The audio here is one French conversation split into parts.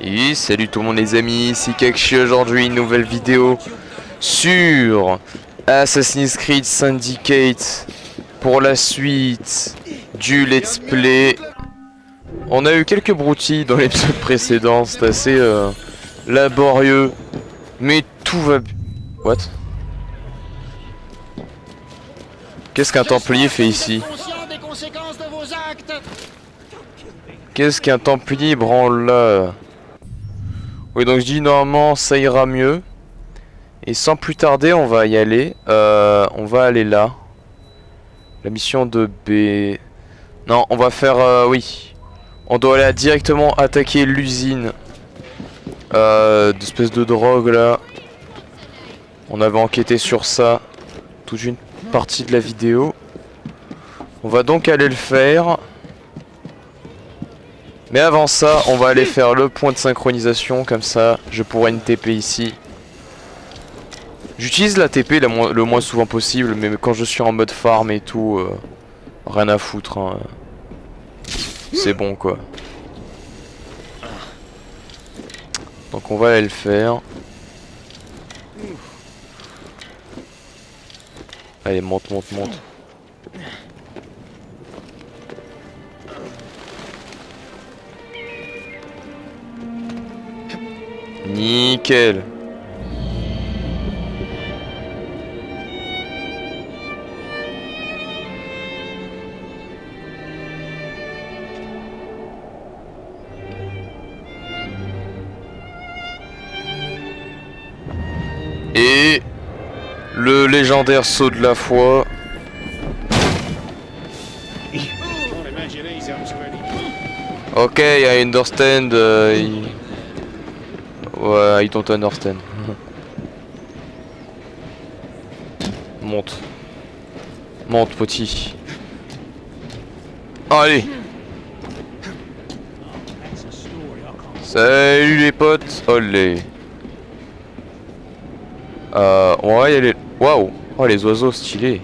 Et salut tout le monde les amis, c'est Kakshi. Aujourd'hui une nouvelle vidéo sur Assassin's Creed Syndicate pour la suite du let's play. On a eu quelques broutilles dans l'épisode précédent, c'est assez laborieux, mais tout va bien. What? Qu'est-ce qu'un Templier fait ici? Qu'est-ce qu'un Templier branle là? Oui, donc je dis normalement ça ira mieux. Et sans plus tarder, on va y aller. On va aller là. La mission de B. Non, on va faire... oui. On doit aller directement attaquer l'usine d'espèce de drogue là. On avait enquêté sur ça toute une partie de la vidéo. On va donc aller le faire. Mais avant ça, on va aller faire le point de synchronisation. Comme ça, je pourrai une TP ici. J'utilise la TP le moins souvent possible. Mais quand je suis en mode farm et tout, rien à foutre hein. C'est bon quoi. Donc on va aller le faire. Allez, monte, monte, monte. Nickel. Et le légendaire saut de la foi. Ok, I understand. Ouais, I don't understand. Monte. Monte, petit. Allez. Salut les potes. Olé. On va y aller. Waouh. Oh, les oiseaux stylés.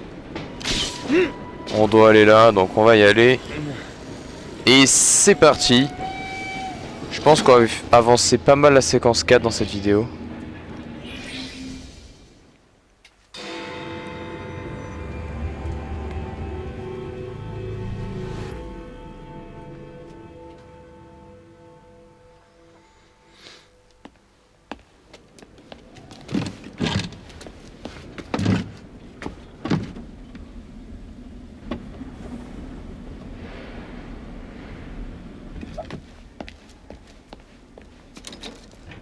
On doit aller là, donc on va y aller. Et c'est parti. Je pense qu'on va avancer pas mal la séquence 4 dans cette vidéo.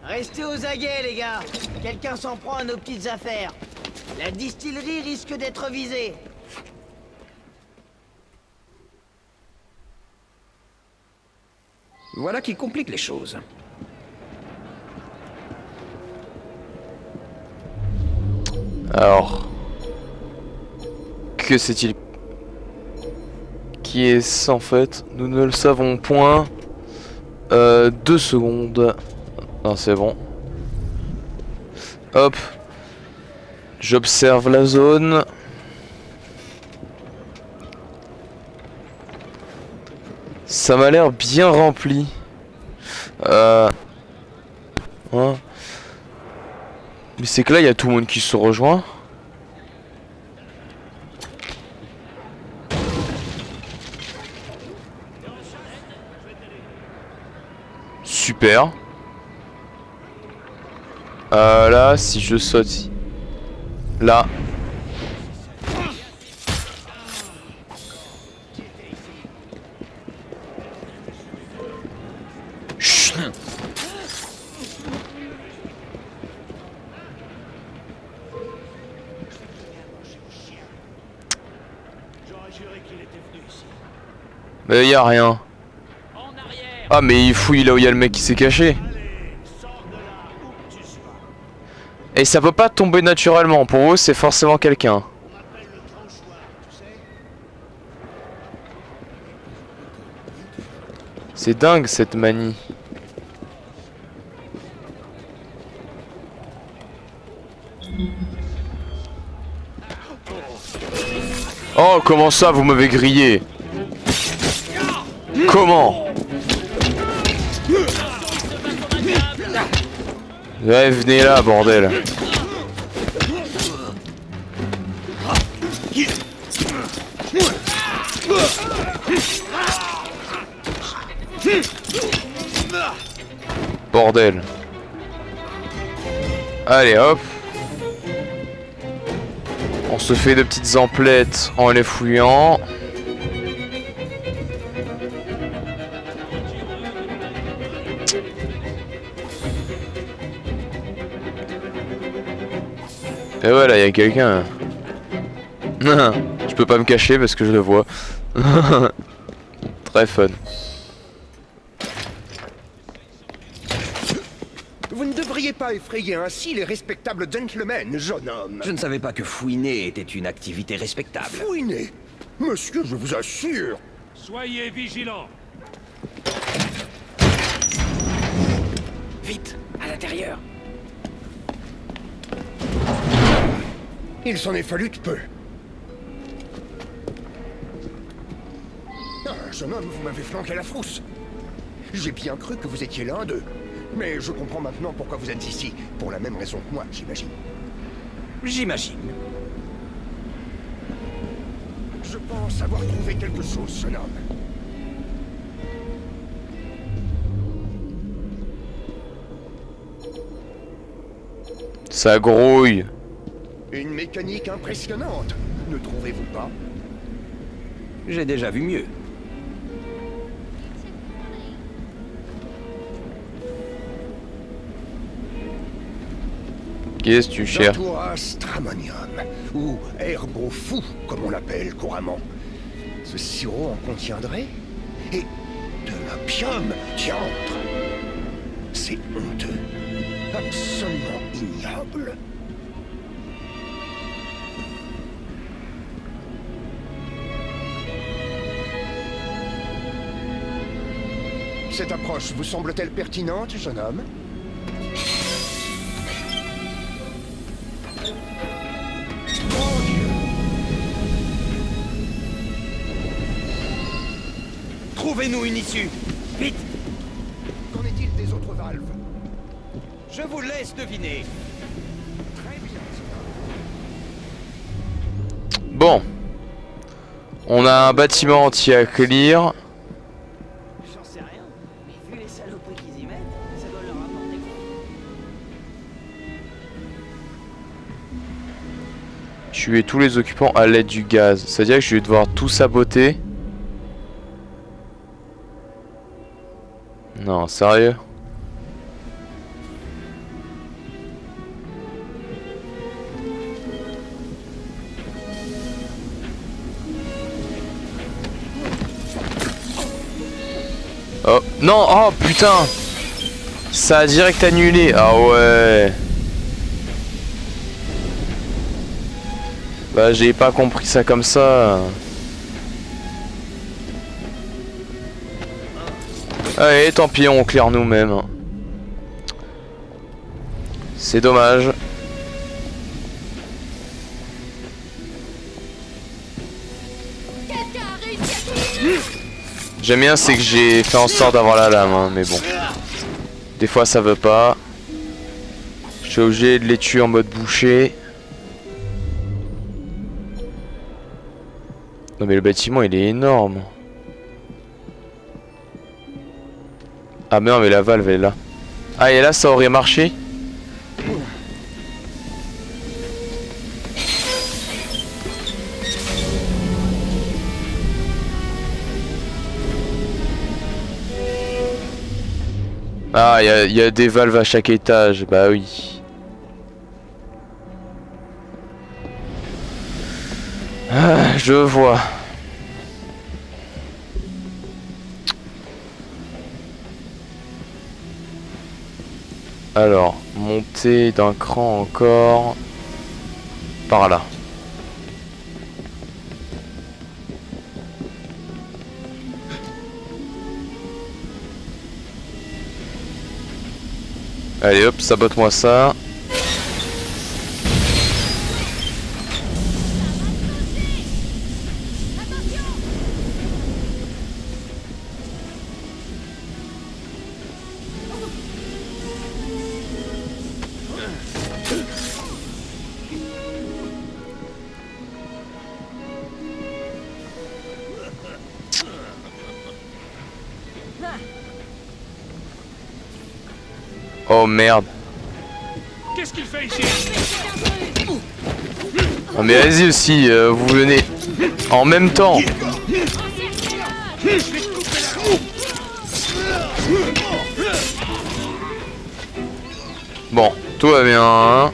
Restez aux aguets, les gars. Quelqu'un s'en prend à nos petites affaires. La distillerie risque d'être visée. Voilà qui complique les choses. Alors, que c'est-il? Qui est-ce en fait? Nous ne le savons point. 2 secondes. Non, c'est bon. Hop. J'observe la zone. Ça m'a l'air bien rempli. Hein. Mais c'est que là, il y a tout le monde qui se rejoint. Super. Là, si je saute là. Chut. Mais y a rien. Ah mais il fouille là où il y a le mec qui s'est caché. Et ça peut pas tomber naturellement, pour eux c'est forcément quelqu'un. C'est dingue cette manie. Oh comment ça vous m'avez grillé? Comment? Ouais, venez là, bordel. Bordel. Allez, hop. On se fait de petites emplettes en les fouillant. Et voilà, il y a quelqu'un. Je peux pas me cacher parce que je le vois. Très fun. Vous ne devriez pas effrayer ainsi les respectables gentlemen, jeune homme. Je ne savais pas que fouiner était une activité respectable. Fouinez. Monsieur, je vous assure. Soyez vigilants. Vite, à l'intérieur. Il s'en est fallu de peu. Ah, jeune homme, vous m'avez flanqué la frousse. J'ai bien cru que vous étiez l'un d'eux. Mais je comprends maintenant pourquoi vous êtes ici. Pour la même raison que moi, j'imagine. J'imagine. Je pense avoir trouvé quelque chose, jeune homme. Ça grouille. Une mécanique impressionnante, ne trouvez-vous pas? J'ai déjà vu mieux. Qu'est-ce que tu cherches? Datura stramonium, ou herbe au fou, comme on l'appelle couramment. Ce sirop en contiendrait? Et de l'opium, diantre! C'est honteux, absolument ignoble. Cette approche vous semble-t-elle pertinente, jeune homme? Mon Dieu! Trouvez-nous une issue. Vite. Qu'en est-il des autres valves? Je vous laisse deviner. Très bien, jeune homme. Bon. On a un bâtiment entier à clear. J'en sais rien, mais vu les saloperies qu'ils y mettent, ça doit leur apporter quoi? Tuer tous les occupants à l'aide du gaz. C'est-à-dire que je vais devoir tout saboter. Non, sérieux? Oh, non, oh putain! Ça a direct annulé, ah ouais! Bah j'ai pas compris ça comme ça. Allez, tant pis, on clear nous-mêmes. C'est dommage. J'aime bien, c'est que j'ai fait en sorte d'avoir la lame, hein, mais bon. Des fois ça veut pas. Je suis obligé de les tuer en mode boucher. Non mais le bâtiment il est énorme. Ah mais non mais la valve elle est là. Ah et là ça aurait marché. Ah il y a des valves à chaque étage, bah oui. Ah, je vois. Alors, monter d'un cran encore. Par là. Allez hop, sabote-moi ça. Oh merde. Qu'est-ce qu'il fait ici? Ah mais vas-y aussi, vous venez en même temps. Bon, tout va bien. Hein.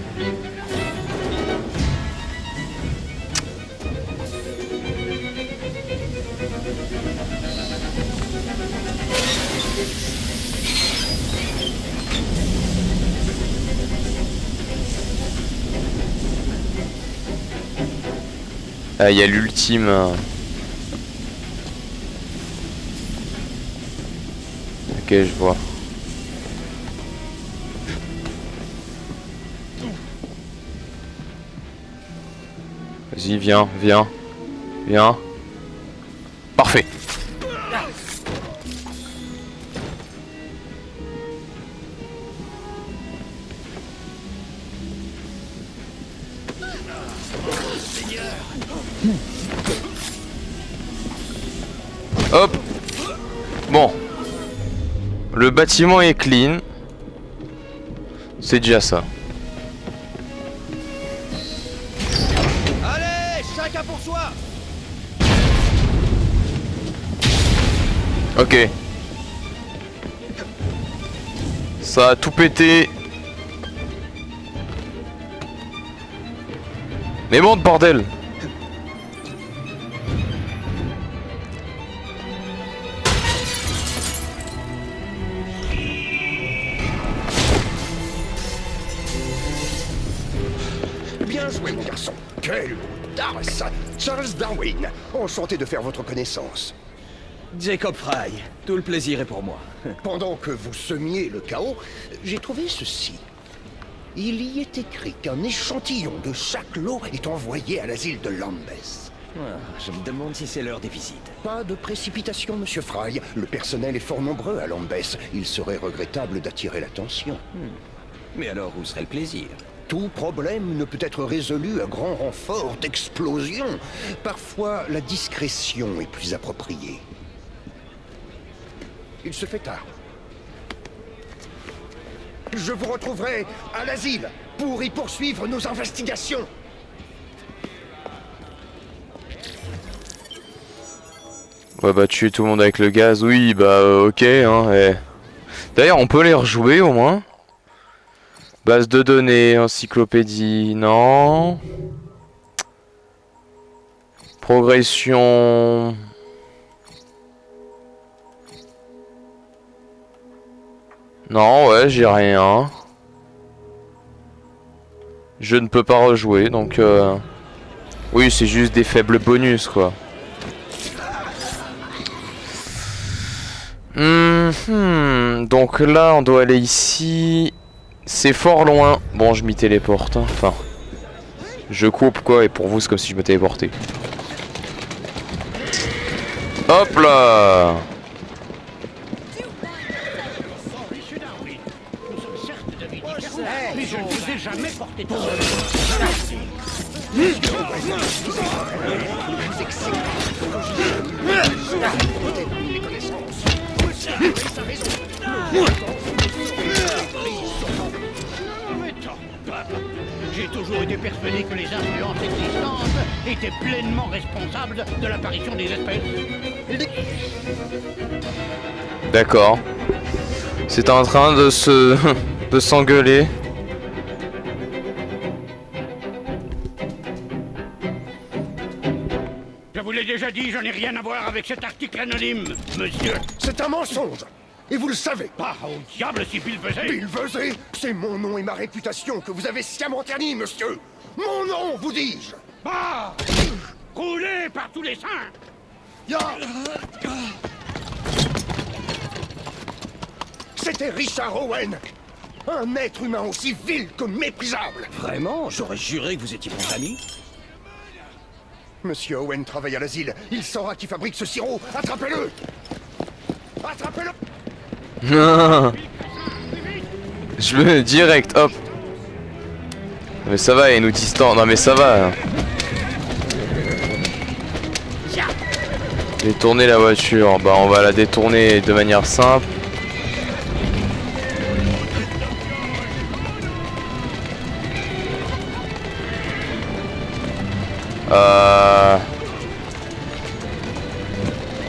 Ah, il y a l'ultime. Ok, je vois. Vas-y, viens, viens. Viens. Parfait. Hop. Bon. Le bâtiment est clean. C'est déjà ça. Allez, chacun pour soi. Ok. Ça a tout pété. Mais bon, bordel. Bien joué, mon garçon. Quelle audace! Charles Darwin, enchanté de faire votre connaissance. Jacob Fry, tout le plaisir est pour moi. Pendant que vous semiez le chaos, j'ai trouvé ceci. Il y est écrit qu'un échantillon de chaque lot est envoyé à l'asile de Lambeth. Ah, je me demande si c'est l'heure des visites. Pas de précipitation, monsieur Fry. Le personnel est fort nombreux à Lambeth. Il serait regrettable d'attirer l'attention. Mais alors, où serait le plaisir? Tout problème ne peut être résolu à grand renfort d'explosion. Parfois, la discrétion est plus appropriée. Il se fait tard. Je vous retrouverai à l'asile pour y poursuivre nos investigations. Ouais bah tuer tout le monde avec le gaz, oui bah ok hein. D'ailleurs on peut les rejouer au moins. Base de données, encyclopédie, non. Progression. Non ouais j'ai rien. Je ne peux pas rejouer donc oui c'est juste des faibles bonus quoi. Donc là on doit aller ici. C'est fort loin. Bon je m'y téléporte hein. Enfin je coupe quoi et pour vous c'est comme si je me téléportais. Hop là. Mais je ne vous ai jamais porté de J'ai toujours été persuadé que les influences existantes étaient pleinement responsables de l'apparition des espèces. D'accord. C'est en train de se... de s'engueuler. Je vous l'ai déjà dit, je n'ai rien à voir avec cet article anonyme, monsieur. C'est un mensonge. Et vous le savez. Ah, au diable si Bill faisait. Bill Vesey, c'est mon nom et ma réputation que vous avez sciemment ternis, monsieur. Mon nom, vous dis-je. Bah, roulez par tous les saints. C'était Richard Owen. Un être humain aussi vil que méprisable. Vraiment? J'aurais juré que vous étiez bons amis. Monsieur Owen travaille à l'asile. Il saura qui fabrique ce sirop. Attrapez-le. Attrapez-le. Je veux direct, hop. Mais ça va, il nous distance. Non mais ça va. Détourner la voiture. Bah on va la détourner de manière simple.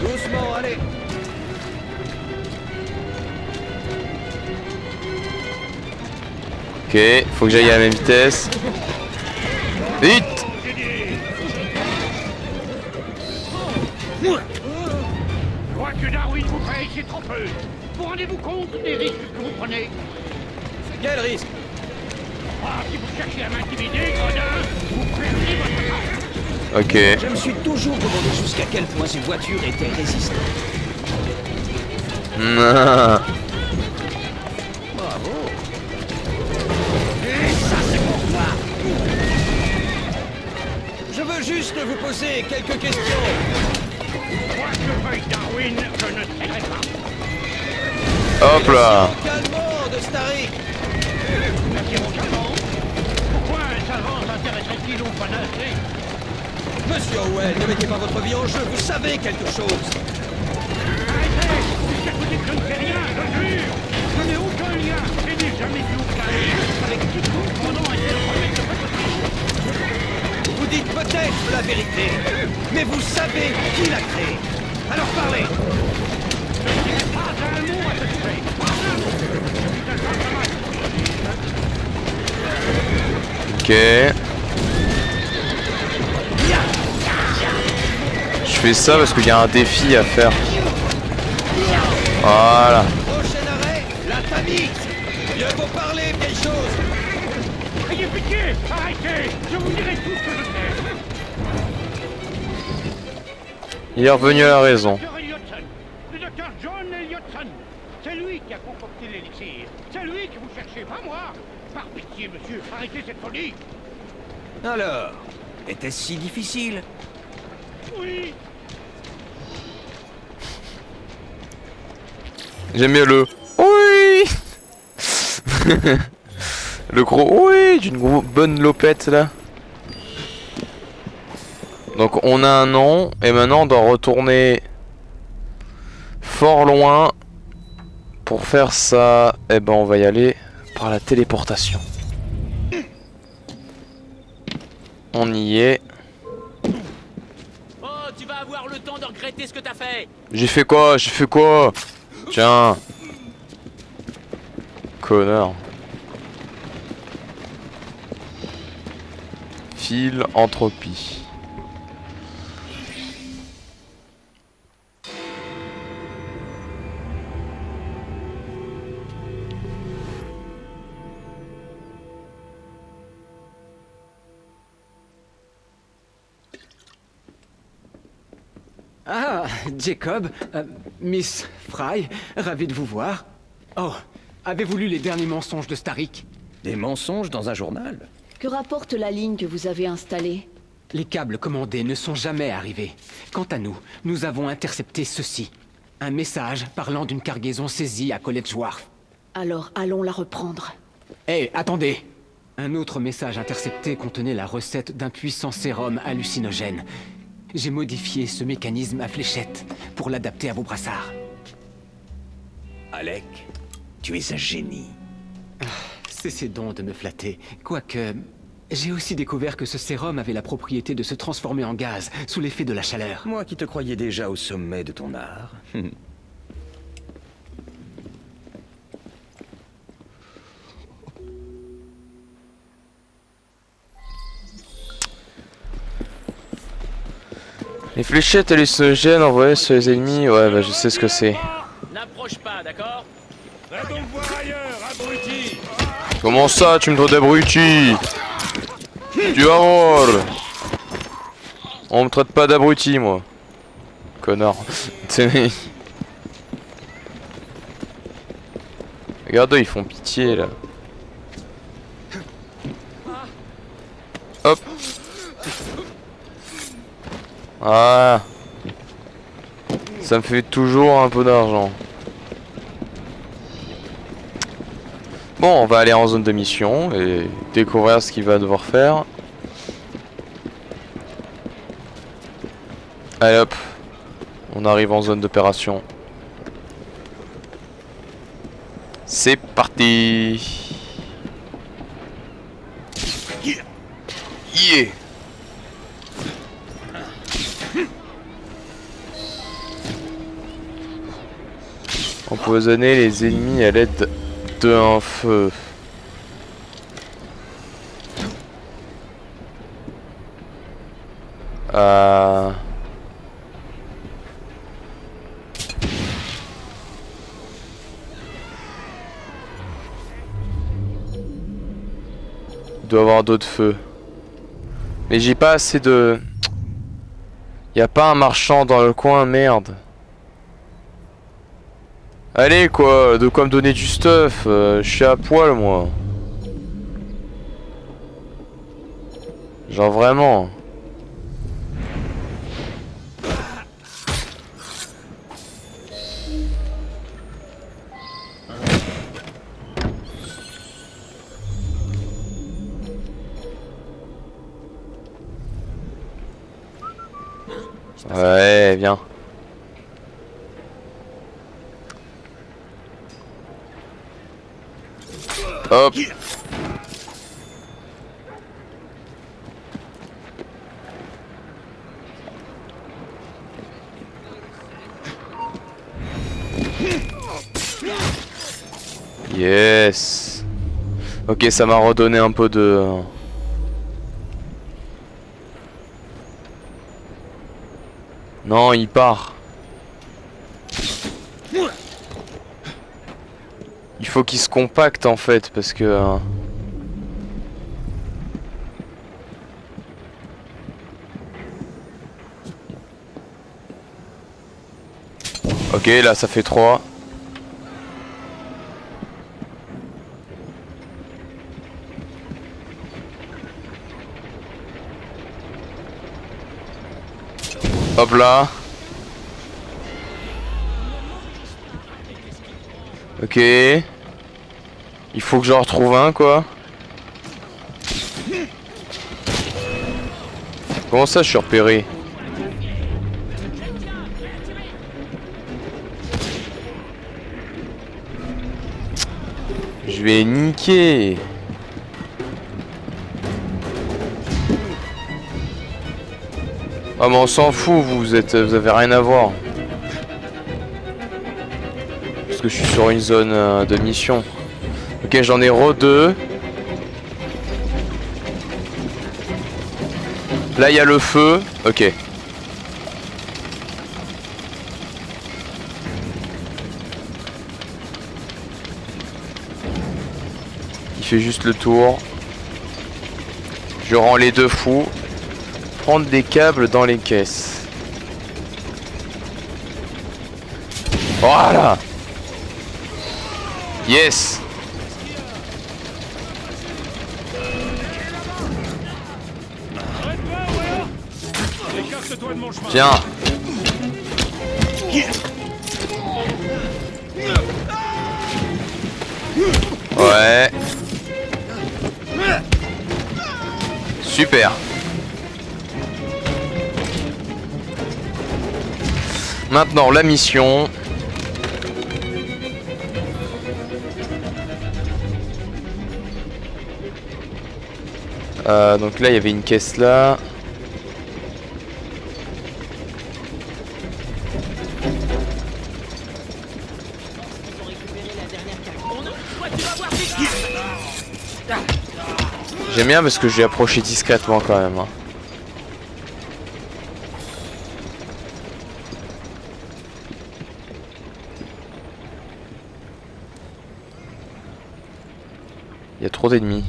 Doucement, allez. Ok, faut que j'aille à la même vitesse. Vite! Je crois que Darwin vous paye, c'est trop peu. Vous rendez-vous compte des risques que vous prenez? Quel risque? Ah, si vous cherchez à m'intimider, gredin, vous perdez votre temps. Ok. Je me suis toujours demandé jusqu'à quel point ces voitures étaient résistantes. Bravo. Et ça, c'est pour toi. Je veux juste vous poser quelques questions. Quoi que veuille Darwin, je ne céderai pas. Hop là. Calmement de Starrick. Merci mon charmant. Pourquoi un savant s'intéresserait-il au panacée? Monsieur Owen, ne mettez pas votre vie en jeu, vous savez quelque chose. Arrêtez! Jusqu'à côté que je ne fais rien, je jure! Je n'ai aucun lien et n'ai jamais vu aucun lien avec quiconque pendant un tel remède de prototype. Vous dites peut-être la vérité, mais vous savez qui l'a créé. Alors parlez. Je ne dirai pas un mot à ce sujet. Pas un mot. Je suis un gentleman. Ok. Je fais ça parce qu'il y a un défi à faire. Voilà. Prochain arrêt, la Tamise. Mieux vaut parler, vieille chose. Ayez pitié! Arrêtez! Je vous dirai tout ce que je sais. Il est revenu à la raison. Dr. Elliotson, le docteur John Elliotson. C'est lui qui a concocté l'élixir. C'est lui que vous cherchez, pas moi. Par pitié, monsieur, arrêtez cette folie. Alors, était-ce si difficile? Oui. J'aime bien le oui. Le gros oui d'une bonne lopette là. Donc on a un nom et maintenant on doit retourner fort loin. Pour faire ça, eh ben on va y aller par la téléportation. On y est. Oh, tu vas avoir le temps de regretter ce que t'as fait. J'ai fait quoi? J'ai fait quoi? Tiens. Connard. Fil entropie. Ah, Jacob, Miss Fry, ravi de vous voir. Oh, avez-vous lu les derniers mensonges de Starrick? Des mensonges dans un journal? Que rapporte la ligne que vous avez installée? Les câbles commandés ne sont jamais arrivés. Quant à nous, nous avons intercepté ceci. Un message parlant d'une cargaison saisie à College Wharf. Alors allons la reprendre. Hé, attendez! Un autre message intercepté contenait la recette d'un puissant sérum hallucinogène. J'ai modifié ce mécanisme à fléchette pour l'adapter à vos brassards. Alec, tu es un génie. Cessez donc de me flatter. Quoique, j'ai aussi découvert que ce sérum avait la propriété de se transformer en gaz sous l'effet de la chaleur. Moi qui te croyais déjà au sommet de ton art. Les fléchettes hallucinogènes envoyées sur les ennemis, ouais bah je sais ce que c'est. N'approche pas, d'accord? Va donc voir ailleurs, abruti. Comment ça tu me traites d'abruti? Tu vas voir. On me traite pas d'abruti moi. Connard. Regarde ils font pitié là. Hop. Ah. Ça me fait toujours un peu d'argent. Bon, on va aller en zone de mission et découvrir ce qu'il va devoir faire. Allez hop. On arrive en zone d'opération. C'est parti. Yeah. Empoisonner les ennemis à l'aide d'un feu. Il doit y avoir d'autres feux. Mais j'ai pas assez de... Y a pas un marchand dans le coin, merde. Allez quoi, de quoi me donner du stuff, je suis à poil moi. Genre vraiment. Ouais, viens. Hop. Yes. Ok, ça m'a redonné un peu de... Non, il part. Il faut qu'il se compacte en fait parce que... Ok, là ça fait 3. Hop là. Ok. Il faut que j'en retrouve un quoi. Comment ça je suis repéré? Je vais niquer. Ah mais on s'en fout, vous avez rien à voir. Parce que je suis sur une zone de mission. Ok, j'en ai re-2. Là il y a le feu. Ok. Il fait juste le tour. Je rends les deux fous. Prendre des câbles dans les caisses. Voilà. Yes. Tiens. Ouais. Super. Maintenant la mission. Donc là il y avait une caisse là. J'aime bien parce que je vais approcher discrètement quand même. Hein. Il y a trop d'ennemis.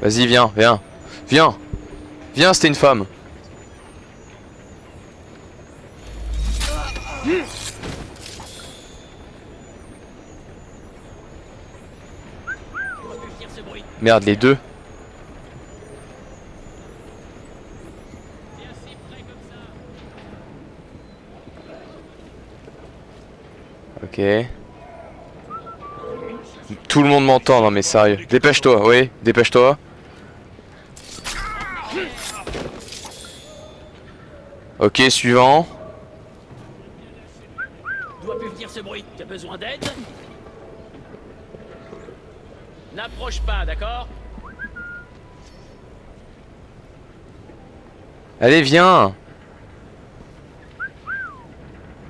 Vas-y, viens, viens. Viens. Viens, c'était une femme. Merde, les deux. Ok. tout le monde m'entend, non mais sérieux. Dépêche-toi, oui, dépêche-toi. Ok, suivant. D'où a pu venir ce bruit? T'as besoin d'aide? N'approche pas, d'accord? Allez, viens.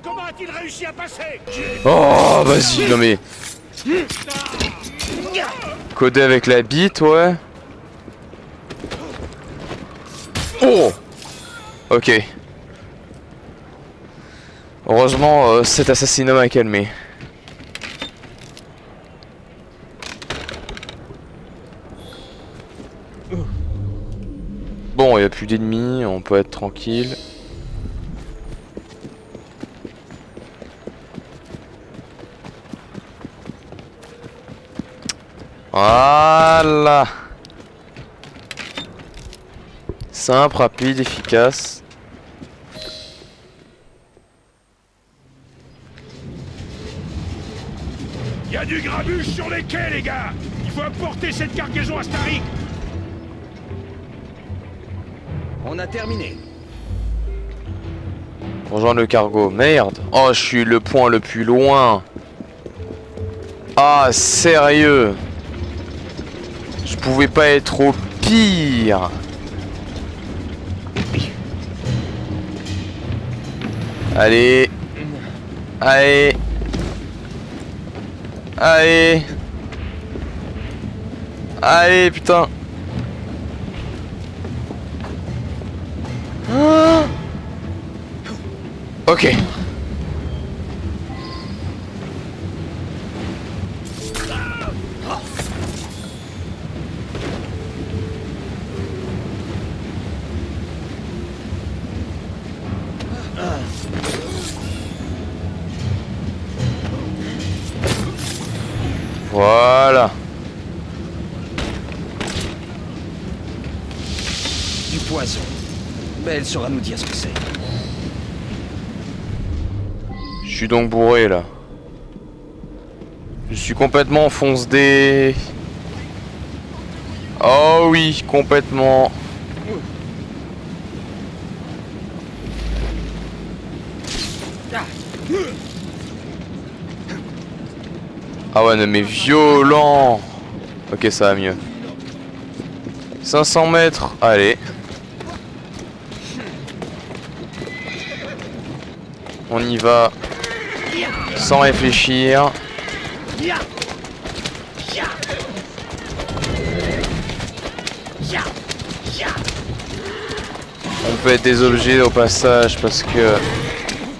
Comment a-t-il réussi à passer? Oh, vas-y, non mais... Coder avec la bite, ouais. Oh. Ok. Heureusement, cet assassinat m'a calmé. Bon, il n'y a plus d'ennemis, on peut être tranquille. Voilà. Simple, rapide, efficace. Il y a du grabuge sur les quais, les gars. Il faut apporter cette cargaison à Starik. On a terminé. Rejoindre le cargo. Merde. Oh, je suis le point le plus loin. Ah, sérieux. Je pouvais pas être au pire. Allez. Allez. Allez. Allez, putain. Ah. Ok. Voilà. Du poison. Mais elle saura nous dire ce que c'est. Je suis donc bourré là. Je suis complètement fonce-dé. Oh oui, complètement. Ah ouais, non mais violent. Ok, ça va mieux. 500 mètres, allez. On y va. Sans réfléchir. On peut être des objets au passage parce que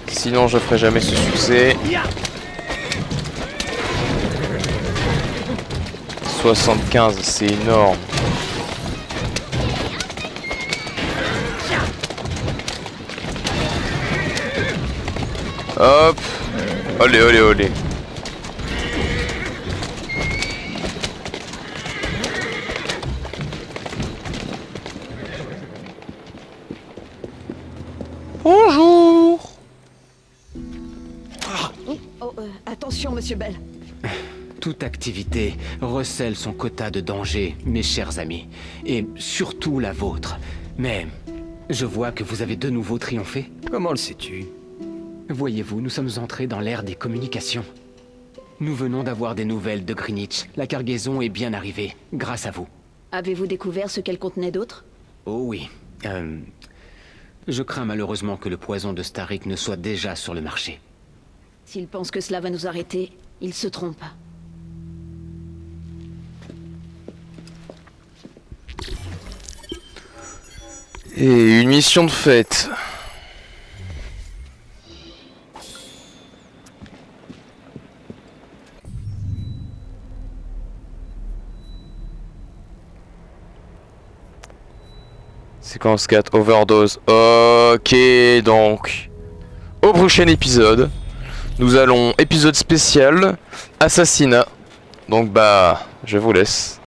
sinon je ferai jamais ce succès. 75, c'est énorme. Hop. Olé, olé, olé. Bonjour. Oh, attention, monsieur Bell. Toute activité recèle son quota de danger, mes chers amis. Et surtout la vôtre. Mais je vois que vous avez de nouveau triomphé. Comment le sais-tu? Voyez-vous, nous sommes entrés dans l'ère des communications. Nous venons d'avoir des nouvelles de Greenwich. La cargaison est bien arrivée, grâce à vous. Avez-vous découvert ce qu'elle contenait d'autre? Oh oui. Je crains malheureusement que le poison de Starik ne soit déjà sur le marché. S'il pense que cela va nous arrêter, il se trompe. Et une mission de fête. Séquence 4, overdose. Ok, donc au prochain épisode, nous allons épisode spécial assassinat. Donc bah, je vous laisse.